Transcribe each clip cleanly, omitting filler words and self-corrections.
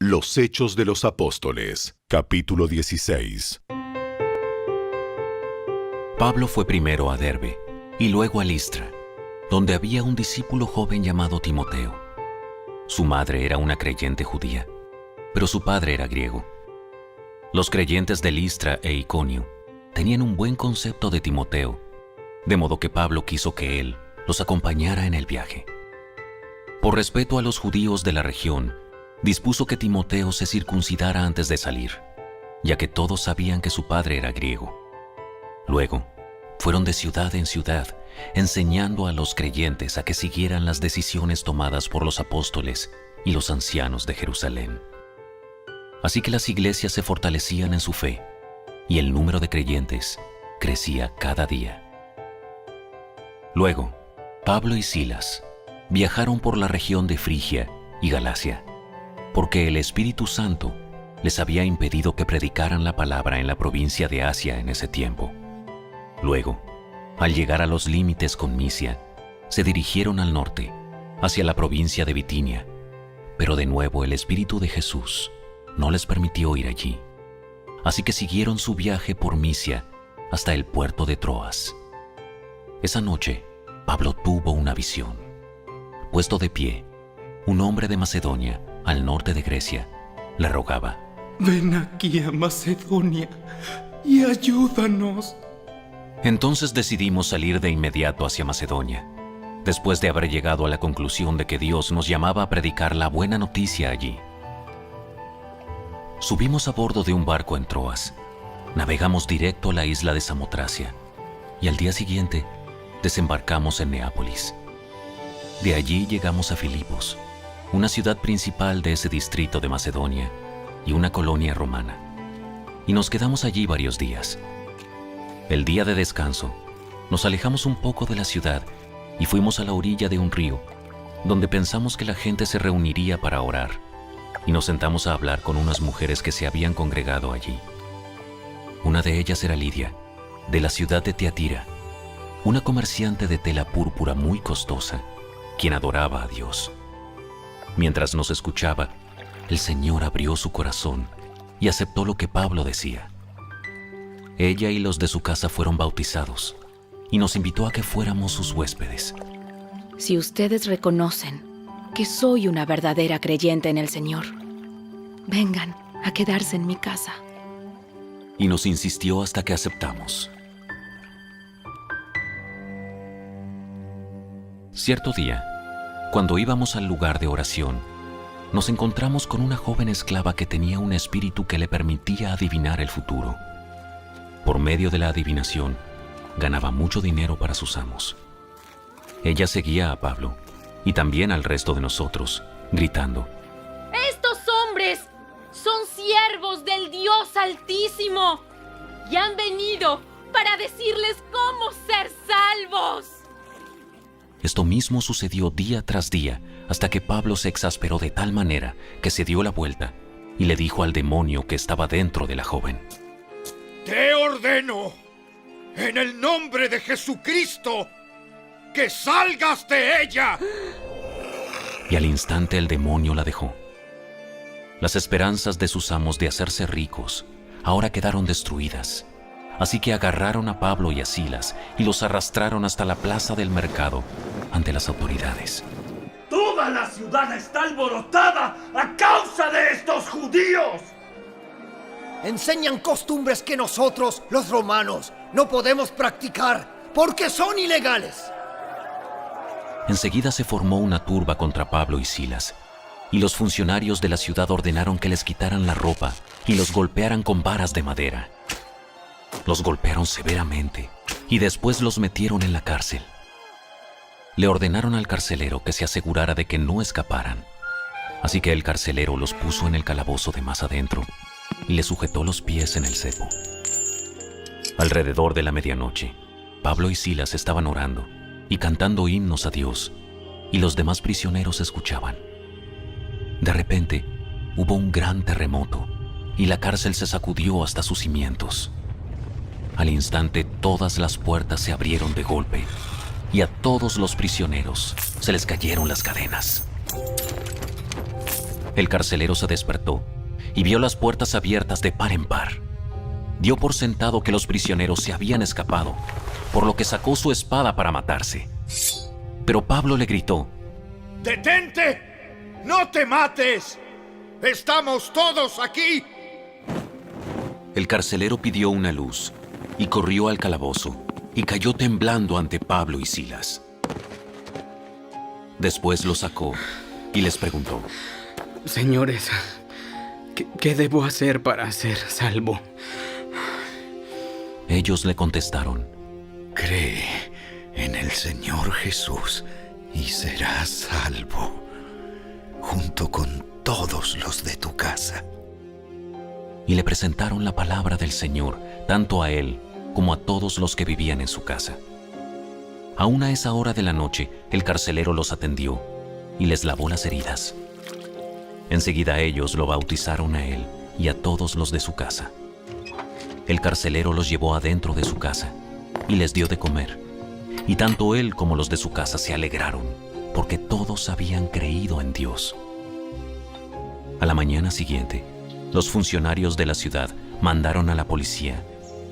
Los Hechos de los Apóstoles, capítulo 16. Pablo fue primero a Derbe y luego a Listra, donde había un discípulo joven llamado Timoteo. Su madre era una creyente judía, pero su padre era griego. Los creyentes de Listra e Iconio tenían un buen concepto de Timoteo, de modo que Pablo quiso que él los acompañara en el viaje. Por respeto a los judíos de la región, dispuso que Timoteo se circuncidara antes de salir, ya que todos sabían que su padre era griego. Luego, fueron de ciudad en ciudad, enseñando a los creyentes a que siguieran las decisiones tomadas por los apóstoles y los ancianos de Jerusalén. Así que las iglesias se fortalecían en su fe, y el número de creyentes crecía cada día. Luego, Pablo y Silas viajaron por la región de Frigia y Galacia, porque el Espíritu Santo les había impedido que predicaran la palabra en la provincia de Asia en ese tiempo. Luego, al llegar a los límites con Misia, se dirigieron al norte, hacia la provincia de Bitinia, pero de nuevo el Espíritu de Jesús no les permitió ir allí. Así que siguieron su viaje por Misia hasta el puerto de Troas. Esa noche, Pablo tuvo una visión. Puesto de pie, un hombre de Macedonia, al norte de Grecia, le rogaba: «Ven aquí a Macedonia y ayúdanos». Entonces decidimos salir de inmediato hacia Macedonia, después de haber llegado a la conclusión de que Dios nos llamaba a predicar la buena noticia allí. Subimos a bordo de un barco en Troas, navegamos directo a la isla de Samotracia y al día siguiente desembarcamos en Neápolis. De allí llegamos a Filipos, una ciudad principal de ese distrito de Macedonia y una colonia romana, y nos quedamos allí varios días. El día de descanso, nos alejamos un poco de la ciudad y fuimos a la orilla de un río, donde pensamos que la gente se reuniría para orar, y nos sentamos a hablar con unas mujeres que se habían congregado allí. Una de ellas era Lidia, de la ciudad de Tiatira, una comerciante de tela púrpura muy costosa, quien adoraba a Dios. Mientras nos escuchaba, el Señor abrió su corazón y aceptó lo que Pablo decía. Ella y los de su casa fueron bautizados y nos invitó a que fuéramos sus huéspedes. Si ustedes reconocen que soy una verdadera creyente en el Señor, vengan a quedarse en mi casa. Y nos insistió hasta que aceptamos. Cierto día, cuando íbamos al lugar de oración, nos encontramos con una joven esclava que tenía un espíritu que le permitía adivinar el futuro. Por medio de la adivinación, ganaba mucho dinero para sus amos. Ella seguía a Pablo y también al resto de nosotros, gritando: «Estos hombres son siervos del Dios Altísimo y han venido para decirles cómo ser salvos». Esto mismo sucedió día tras día, hasta que Pablo se exasperó de tal manera que se dio la vuelta y le dijo al demonio que estaba dentro de la joven: «Te ordeno, en el nombre de Jesucristo, que salgas de ella». Y al instante el demonio la dejó. Las esperanzas de sus amos de hacerse ricos ahora quedaron destruidas. Así que agarraron a Pablo y a Silas y los arrastraron hasta la plaza del mercado ante las autoridades. ¡Toda la ciudad está alborotada a causa de estos judíos! Enseñan costumbres que nosotros, los romanos, no podemos practicar porque son ilegales. Enseguida se formó una turba contra Pablo y Silas, y los funcionarios de la ciudad ordenaron que les quitaran la ropa y los golpearan con varas de madera. Los golpearon severamente y después los metieron en la cárcel. Le ordenaron al carcelero que se asegurara de que no escaparan. Así que el carcelero los puso en el calabozo de más adentro y les sujetó los pies en el cepo. Alrededor de la medianoche, Pablo y Silas estaban orando y cantando himnos a Dios, y los demás prisioneros escuchaban. De repente, hubo un gran terremoto y la cárcel se sacudió hasta sus cimientos. Al instante, todas las puertas se abrieron de golpe y a todos los prisioneros se les cayeron las cadenas. El carcelero se despertó y vio las puertas abiertas de par en par. Dio por sentado que los prisioneros se habían escapado, por lo que sacó su espada para matarse. Pero Pablo le gritó: ¡Detente! ¡No te mates! ¡Estamos todos aquí! El carcelero pidió una luz y corrió al calabozo y cayó temblando ante Pablo y Silas. Después los sacó y les preguntó: Señores, ¿qué debo hacer para ser salvo? Ellos le contestaron: Cree en el Señor Jesús y serás salvo, junto con todos los de tu casa. Y le presentaron la palabra del Señor, tanto a él como a todos los que vivían en su casa. Aún a esa hora de la noche, el carcelero los atendió y les lavó las heridas. Enseguida ellos lo bautizaron a él y a todos los de su casa. El carcelero los llevó adentro de su casa y les dio de comer. Y tanto él como los de su casa se alegraron, porque todos habían creído en Dios. A la mañana siguiente, los funcionarios de la ciudad mandaron a la policía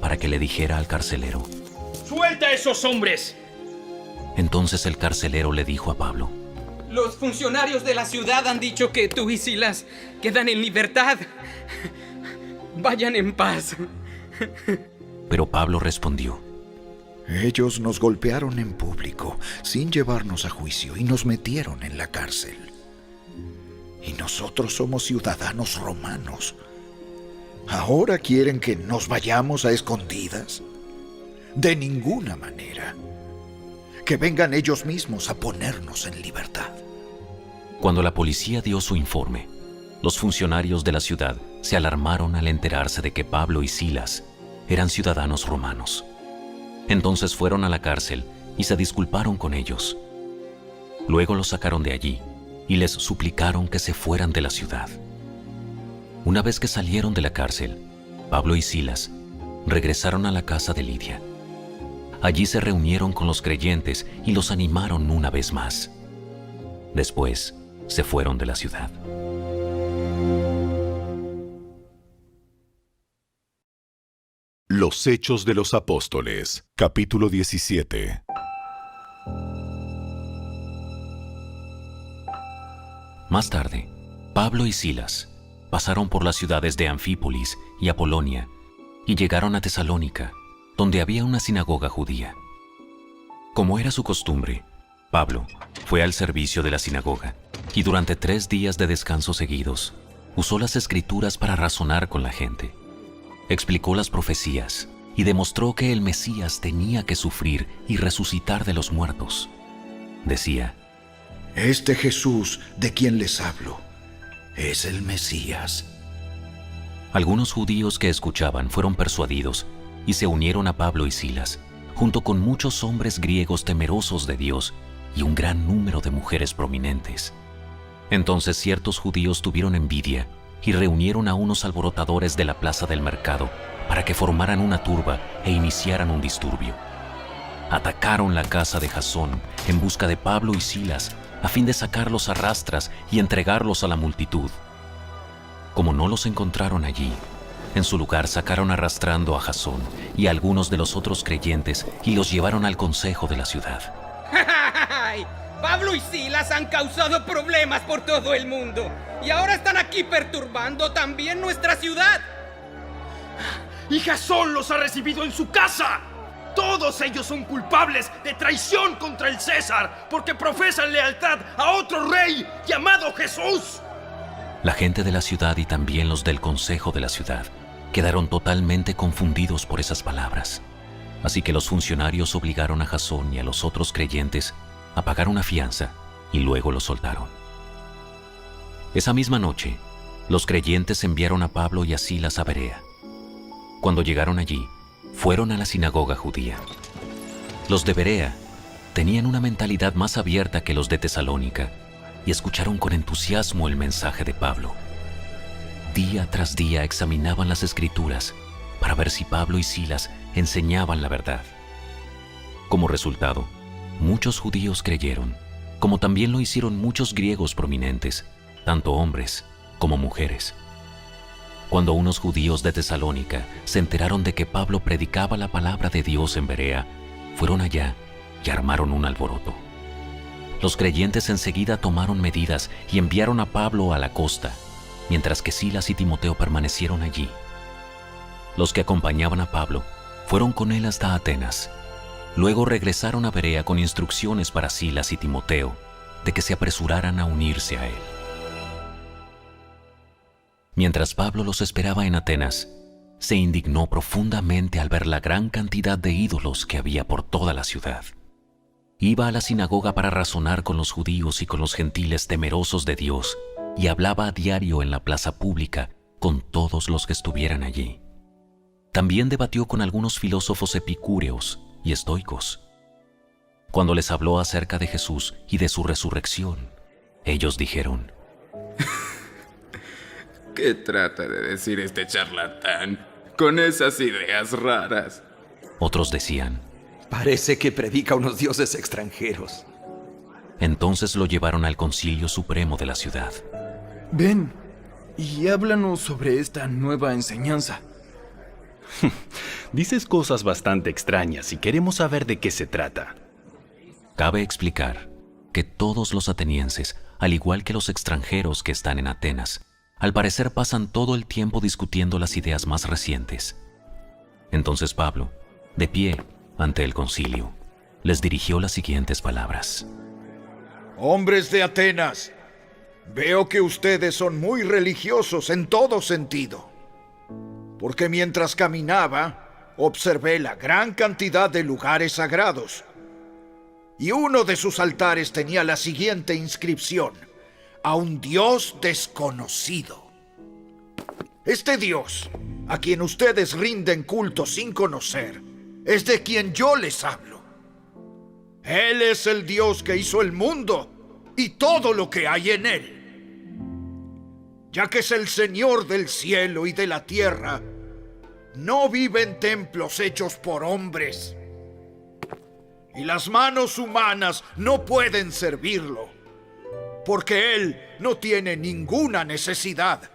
para que le dijera al carcelero: ¡Suelta a esos hombres! Entonces el carcelero le dijo a Pablo: Los funcionarios de la ciudad han dicho que tú y Silas quedan en libertad. Vayan en paz. Pero Pablo respondió: Ellos nos golpearon en público, sin llevarnos a juicio, y nos metieron en la cárcel. Y nosotros somos ciudadanos romanos. ¿Ahora quieren que nos vayamos a escondidas? De ninguna manera. Que vengan ellos mismos a ponernos en libertad. Cuando la policía dio su informe, los funcionarios de la ciudad se alarmaron al enterarse de que Pablo y Silas eran ciudadanos romanos. Entonces fueron a la cárcel y se disculparon con ellos. Luego los sacaron de allí y les suplicaron que se fueran de la ciudad. Una vez que salieron de la cárcel, Pablo y Silas regresaron a la casa de Lidia. Allí se reunieron con los creyentes y los animaron una vez más. Después se fueron de la ciudad. Los Hechos de los Apóstoles, capítulo 17. Más tarde, Pablo y Silas pasaron por las ciudades de Anfípolis y Apolonia y llegaron a Tesalónica, donde había una sinagoga judía. Como era su costumbre, Pablo fue al servicio de la sinagoga y durante 3 días de descanso seguidos usó las Escrituras para razonar con la gente. Explicó las profecías y demostró que el Mesías tenía que sufrir y resucitar de los muertos. Decía: Este Jesús de quien les hablo es el Mesías. Algunos judíos que escuchaban fueron persuadidos y se unieron a Pablo y Silas, junto con muchos hombres griegos temerosos de Dios y un gran número de mujeres prominentes. Entonces ciertos judíos tuvieron envidia y reunieron a unos alborotadores de la plaza del mercado para que formaran una turba e iniciaran un disturbio. Atacaron la casa de Jasón en busca de Pablo y Silas a fin de sacarlos a rastras y entregarlos a la multitud. Como no los encontraron allí, en su lugar sacaron arrastrando a Jasón y a algunos de los otros creyentes y los llevaron al consejo de la ciudad. ¡Ay! Pablo y Silas han causado problemas por todo el mundo y ahora están aquí perturbando también nuestra ciudad. ¡Y Jasón los ha recibido en su casa! Todos ellos son culpables de traición contra el César porque profesan lealtad a otro rey llamado Jesús. La gente de la ciudad y también los del consejo de la ciudad quedaron totalmente confundidos por esas palabras. Así que los funcionarios obligaron a Jasón y a los otros creyentes a pagar una fianza y luego los soltaron. Esa misma noche, los creyentes enviaron a Pablo y a Silas a Berea. Cuando llegaron allí, fueron a la sinagoga judía. Los de Berea tenían una mentalidad más abierta que los de Tesalónica y escucharon con entusiasmo el mensaje de Pablo. Día tras día examinaban las Escrituras para ver si Pablo y Silas enseñaban la verdad. Como resultado, muchos judíos creyeron, como también lo hicieron muchos griegos prominentes, tanto hombres como mujeres. Cuando unos judíos de Tesalónica se enteraron de que Pablo predicaba la palabra de Dios en Berea, fueron allá y armaron un alboroto. Los creyentes enseguida tomaron medidas y enviaron a Pablo a la costa, mientras que Silas y Timoteo permanecieron allí. Los que acompañaban a Pablo fueron con él hasta Atenas. Luego regresaron a Berea con instrucciones para Silas y Timoteo de que se apresuraran a unirse a él. Mientras Pablo los esperaba en Atenas, se indignó profundamente al ver la gran cantidad de ídolos que había por toda la ciudad. Iba a la sinagoga para razonar con los judíos y con los gentiles temerosos de Dios, y hablaba a diario en la plaza pública con todos los que estuvieran allí. También debatió con algunos filósofos epicúreos y estoicos. Cuando les habló acerca de Jesús y de su resurrección, ellos dijeron: ¿Qué trata de decir este charlatán con esas ideas raras? Otros decían: parece que predica unos dioses extranjeros. Entonces lo llevaron al Concilio Supremo de la ciudad. Ven y háblanos sobre esta nueva enseñanza. Dices cosas bastante extrañas y queremos saber de qué se trata. Cabe explicar que todos los atenienses, al igual que los extranjeros que están en Atenas, al parecer pasan todo el tiempo discutiendo las ideas más recientes. Entonces Pablo, de pie ante el concilio, les dirigió las siguientes palabras: Hombres de Atenas, veo que ustedes son muy religiosos en todo sentido, porque mientras caminaba, observé la gran cantidad de lugares sagrados, y uno de sus altares tenía la siguiente inscripción: a un Dios desconocido. Este Dios, a quien ustedes rinden culto sin conocer, es de quien yo les hablo. Él es el Dios que hizo el mundo y todo lo que hay en él. Ya que es el Señor del cielo y de la tierra, no vive en templos hechos por hombres, y las manos humanas no pueden servirlo, porque Él no tiene ninguna necesidad.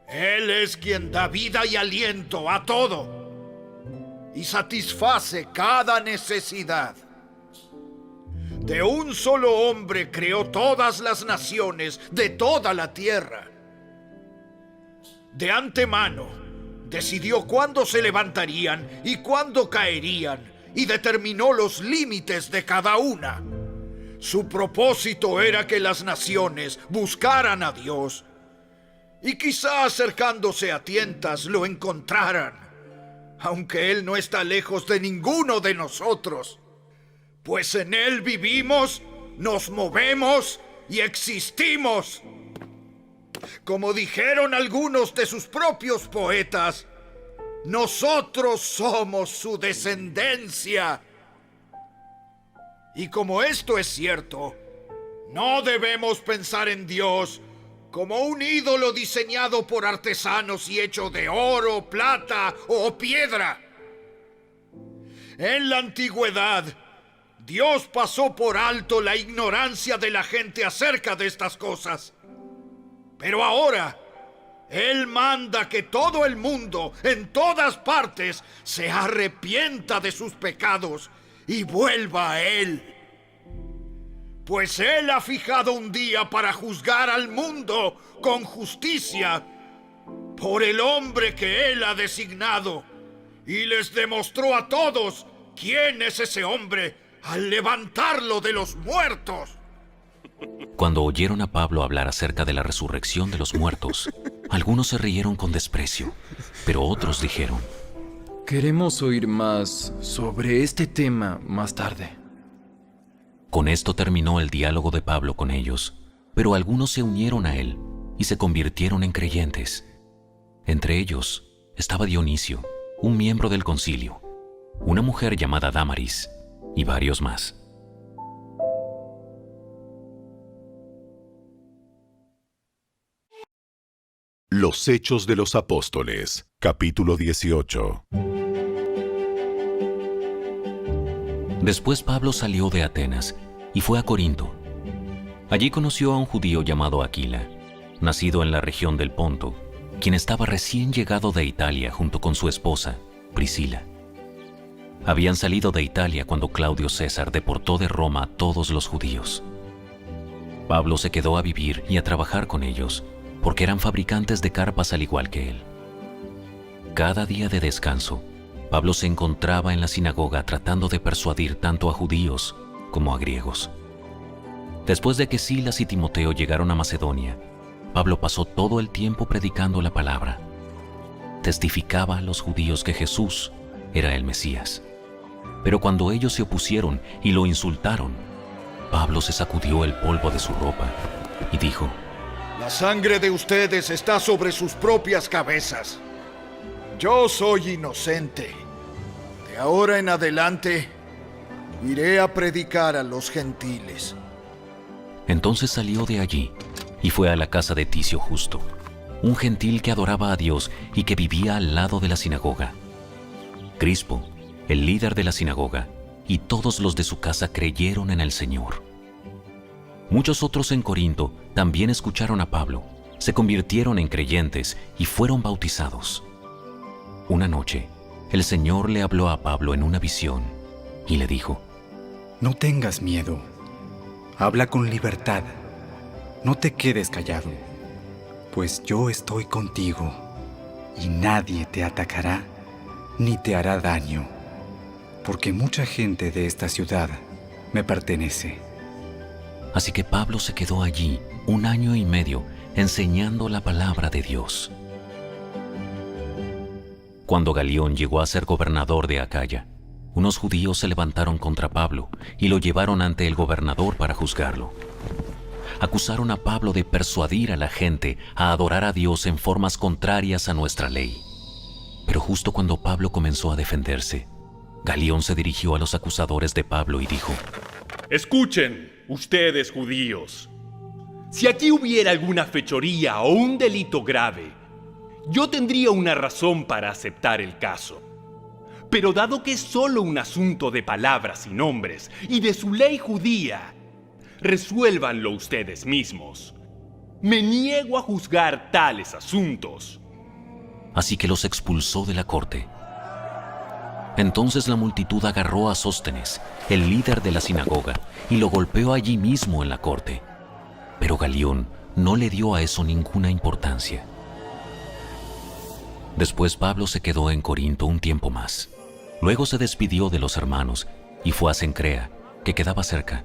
Él es quien da vida y aliento a todo y satisface cada necesidad. De un solo hombre creó todas las naciones de toda la tierra. De antemano decidió cuándo se levantarían y cuándo caerían, y determinó los límites de cada una. Su propósito era que las naciones buscaran a Dios y quizá acercándose a tientas lo encontraran, aunque Él no está lejos de ninguno de nosotros, pues en Él vivimos, nos movemos y existimos. Como dijeron algunos de sus propios poetas, nosotros somos su descendencia. Y como esto es cierto, no debemos pensar en Dios como un ídolo diseñado por artesanos y hecho de oro, plata o piedra. En la antigüedad, Dios pasó por alto la ignorancia de la gente acerca de estas cosas. Pero ahora, Él manda que todo el mundo, en todas partes, se arrepienta de sus pecados y vuelva a Él. Pues Él ha fijado un día para juzgar al mundo con justicia por el hombre que Él ha designado, y les demostró a todos quién es ese hombre al levantarlo de los muertos. Cuando oyeron a Pablo hablar acerca de la resurrección de los muertos, algunos se rieron con desprecio, pero otros dijeron: queremos oír más sobre este tema más tarde. Con esto terminó el diálogo de Pablo con ellos, pero algunos se unieron a él y se convirtieron en creyentes. Entre ellos estaba Dionisio, un miembro del concilio, una mujer llamada Dámaris y varios más. Los Hechos de los Apóstoles, capítulo 18. Después Pablo salió de Atenas y fue a Corinto. Allí conoció a un judío llamado Aquila, nacido en la región del Ponto, quien estaba recién llegado de Italia junto con su esposa, Priscila. Habían salido de Italia cuando Claudio César deportó de Roma a todos los judíos. Pablo se quedó a vivir y a trabajar con ellos, porque eran fabricantes de carpas al igual que él. Cada día de descanso, Pablo se encontraba en la sinagoga tratando de persuadir tanto a judíos como a griegos. Después de que Silas y Timoteo llegaron a Macedonia, Pablo pasó todo el tiempo predicando la palabra. Testificaba a los judíos que Jesús era el Mesías. Pero cuando ellos se opusieron y lo insultaron, Pablo se sacudió el polvo de su ropa y dijo: La sangre de ustedes está sobre sus propias cabezas. Yo soy inocente. De ahora en adelante, iré a predicar a los gentiles. Entonces salió de allí y fue a la casa de Ticio Justo, un gentil que adoraba a Dios y que vivía al lado de la sinagoga. Crispo, el líder de la sinagoga, y todos los de su casa creyeron en el Señor. Muchos otros en Corinto también escucharon a Pablo, se convirtieron en creyentes y fueron bautizados. Una noche, el Señor le habló a Pablo en una visión y le dijo: No tengas miedo, habla con libertad, no te quedes callado, pues yo estoy contigo y nadie te atacará ni te hará daño, porque mucha gente de esta ciudad me pertenece. Así que Pablo se quedó allí 1 año y medio enseñando la palabra de Dios. Cuando Galión llegó a ser gobernador de Acaya, unos judíos se levantaron contra Pablo y lo llevaron ante el gobernador para juzgarlo. Acusaron a Pablo de persuadir a la gente a adorar a Dios en formas contrarias a nuestra ley. Pero justo cuando Pablo comenzó a defenderse, Galión se dirigió a los acusadores de Pablo y dijo: Escuchen, ustedes judíos. Si aquí hubiera alguna fechoría o un delito grave, yo tendría una razón para aceptar el caso. Pero dado que es solo un asunto de palabras y nombres y de su ley judía, resuélvanlo ustedes mismos. Me niego a juzgar tales asuntos. Así que los expulsó de la corte. Entonces la multitud agarró a Sóstenes, el líder de la sinagoga, y lo golpeó allí mismo en la corte. Pero Galión no le dio a eso ninguna importancia. Después Pablo se quedó en Corinto un tiempo más. Luego se despidió de los hermanos y fue a Cencrea, que quedaba cerca.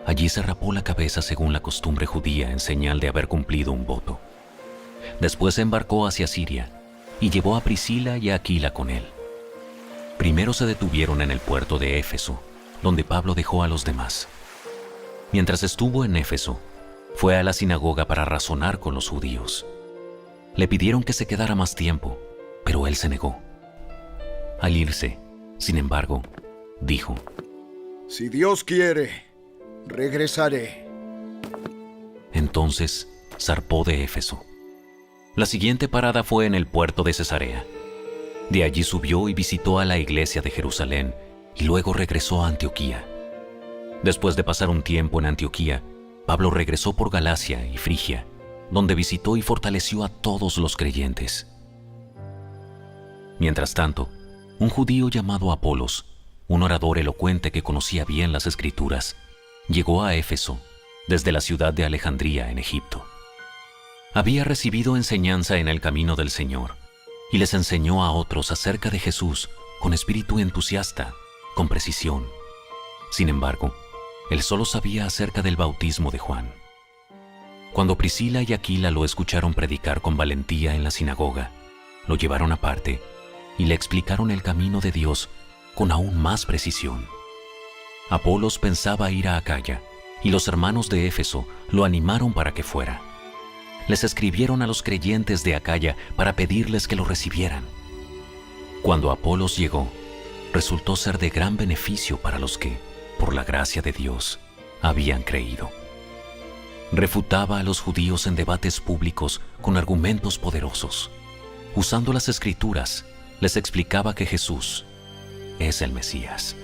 Allí se rapó la cabeza según la costumbre judía en señal de haber cumplido un voto. Después se embarcó hacia Siria y llevó a Priscila y a Aquila con él. Primero se detuvieron en el puerto de Éfeso, donde Pablo dejó a los demás. Mientras estuvo en Éfeso, fue a la sinagoga para razonar con los judíos. Le pidieron que se quedara más tiempo, pero él se negó. Al irse, sin embargo, dijo: Si Dios quiere, regresaré. Entonces zarpó de Éfeso. La siguiente parada fue en el puerto de Cesarea. De allí subió y visitó a la iglesia de Jerusalén y luego regresó a Antioquía. Después de pasar un tiempo en Antioquía, Pablo regresó por Galacia y Frigia, donde visitó y fortaleció a todos los creyentes. Mientras tanto, un judío llamado Apolos, un orador elocuente que conocía bien las Escrituras, llegó a Éfeso desde la ciudad de Alejandría en Egipto. Había recibido enseñanza en el camino del Señor y les enseñó a otros acerca de Jesús con espíritu entusiasta, con precisión. Sin embargo, él solo sabía acerca del bautismo de Juan. Cuando Priscila y Aquila lo escucharon predicar con valentía en la sinagoga, lo llevaron aparte y le explicaron el camino de Dios con aún más precisión. Apolos pensaba ir a Acaya y los hermanos de Éfeso lo animaron para que fuera. Les escribieron a los creyentes de Acaya para pedirles que lo recibieran. Cuando Apolos llegó, resultó ser de gran beneficio para los que, por la gracia de Dios, habían creído. Refutaba a los judíos en debates públicos con argumentos poderosos. Usando las Escrituras, les explicaba que Jesús es el Mesías.